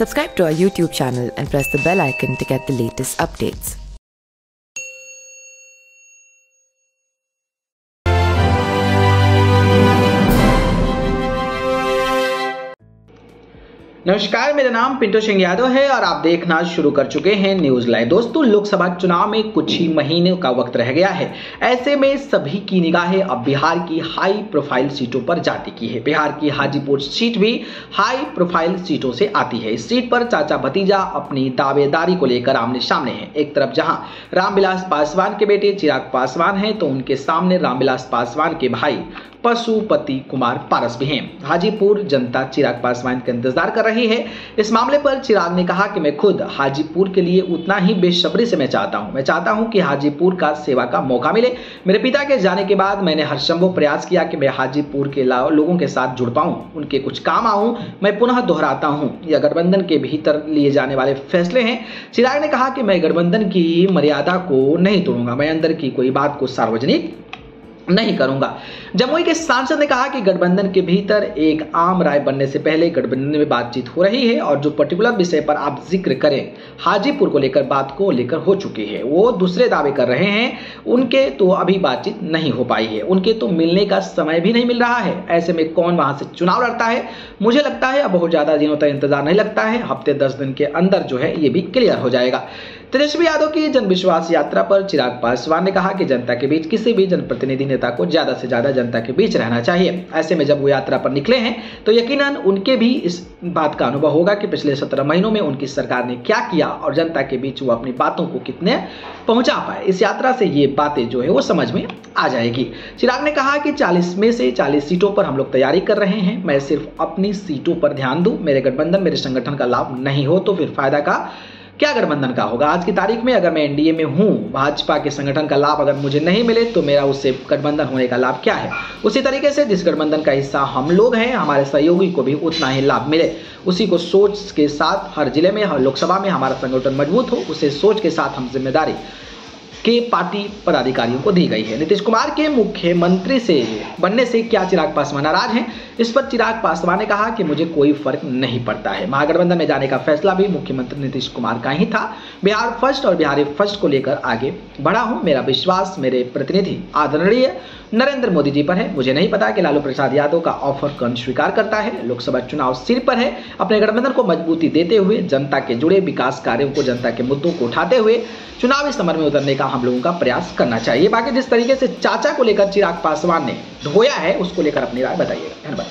Subscribe to our YouTube channel and press the bell icon to get the latest updates. नमस्कार, मेरा नाम पिंटू सिंह यादव है और आप देखना शुरू कर चुके हैं न्यूज लाइव। दोस्तों, लोकसभा चुनाव में कुछ ही महीनों का वक्त रह गया है। ऐसे में सभी की निगाहें अब बिहार की हाई प्रोफाइल सीटों पर जा टिकी है। बिहार की हाजीपुर सीट भी हाई प्रोफाइल सीटों से आती है। इस सीट पर चाचा भतीजा अपनी दावेदारी को लेकर आमने सामने हैं। एक तरफ जहां रामविलास पासवान के बेटे चिराग पासवान हैं, तो उनके सामने रामविलास पासवान के भाई पशुपति कुमार पारस भी हैं। हाजीपुर जनता चिराग पासवान का इंतजार कर रही है। इस मामले पर चिराग ने कहा कि मैं खुद हाजीपुर के लिए उतना ही बेसब्री से मैं चाहता हूं कि हाजीपुर का सेवा का मौका मिले। मेरे पिता के जाने के बाद मैंने हर संभव प्रयास किया कि मैं हाजीपुर के लोगों के साथ जुड़ पाऊं, उनके कुछ काम आऊं। मैं पुनः दोहराता हूं, यह गठबंधन के भीतर लिए जाने वाले फैसले हैं। चिराग ने कहा कि मैं गठबंधन की मर्यादा को नहीं तोड़ूंगा, मैं अंदर की कोई बात को सार्वजनिक नहीं करूंगा। जमुई के सांसद ने कहा कि गठबंधन के भीतर एक आम राय बनने से पहले गठबंधन में बातचीत हो रही है और जो पर्टिकुलर विषय पर आप जिक्र करें हाजीपुर को लेकर बात को लेकर हो चुकी है। वो दूसरे दावे कर रहे हैं, उनके तो अभी बातचीत नहीं हो पाई है, उनके तो मिलने का समय भी नहीं मिल रहा है। ऐसे में कौन वहां से चुनाव लड़ता है? मुझे लगता है अब बहुत ज्यादा दिनों तक इंतजार नहीं लगता है। हफ्ते 10 दिन के अंदर जो है ये भी क्लियर हो जाएगा। तेजस्वी यादव की जन विश्वास यात्रा पर चिराग पासवान ने कहा कि जनता के बीच किसी भी जनप्रतिनिधि नेता को ज्यादा से ज्यादा जनता के बीच रहना चाहिए। ऐसे में जब वो यात्रा पर निकले हैं तो यकीनन उनके भी इस बात का अनुभव होगा कि पिछले 17 महीनों में उनकी सरकार ने क्या किया और जनता के बीच वो अपनी बातों को कितने पहुंचा पाए। इस यात्रा से ये बातें जो है वो समझ में आ जाएगी। चिराग ने कहा कि 40 में से 40 सीटों पर हम लोग तैयारी कर रहे हैं। मैं सिर्फ अपनी सीटों पर ध्यान दूं, मेरे गठबंधन मेरे संगठन का लाभ नहीं हो तो फिर फायदा का क्या गठबंधन का होगा। आज की तारीख में अगर मैं एनडीए में हूं, भाजपा के संगठन का लाभ अगर मुझे नहीं मिले तो मेरा उससे गठबंधन होने का लाभ क्या है। उसी तरीके से जिस गठबंधन का हिस्सा हम लोग हैं, हमारे सहयोगी को भी उतना ही लाभ मिले। उसी को सोच के साथ हर जिले में, हर लोकसभा में हमारा संगठन मजबूत हो, उसे सोच के साथ हम जिम्मेदारी के पार्टी पदाधिकारियों को दी गई है। नीतीश कुमार के मुख्यमंत्री से बनने से क्या चिराग पासवान नाराज हैं? इस पर चिराग पासवान ने कहा कि मुझे कोई फर्क नहीं पड़ता है। महागठबंधन में जाने का फैसला भी मुख्यमंत्री नीतीश कुमार का ही था। बिहार फर्स्ट और बिहारी फर्स्ट को लेकर आगे बढ़ा हूं। मेरा विश्वास मेरे प्रतिनिधि आदरणीय नरेंद्र मोदी जी पर है। मुझे नहीं पता कि लालू प्रसाद यादव का ऑफर कौन स्वीकार करता है। लोकसभा चुनाव सिर पर है। अपने गठबंधन को मजबूती देते हुए, जनता के जुड़े विकास कार्यों को, जनता के मुद्दों को उठाते हुए चुनावी समर में उतरने का हम लोगों का प्रयास करना चाहिए। बाकी जिस तरीके से चाचा को लेकर चिराग पासवान ने धोया है, उसको लेकर अपनी राय बताइएगा। धन्यवाद।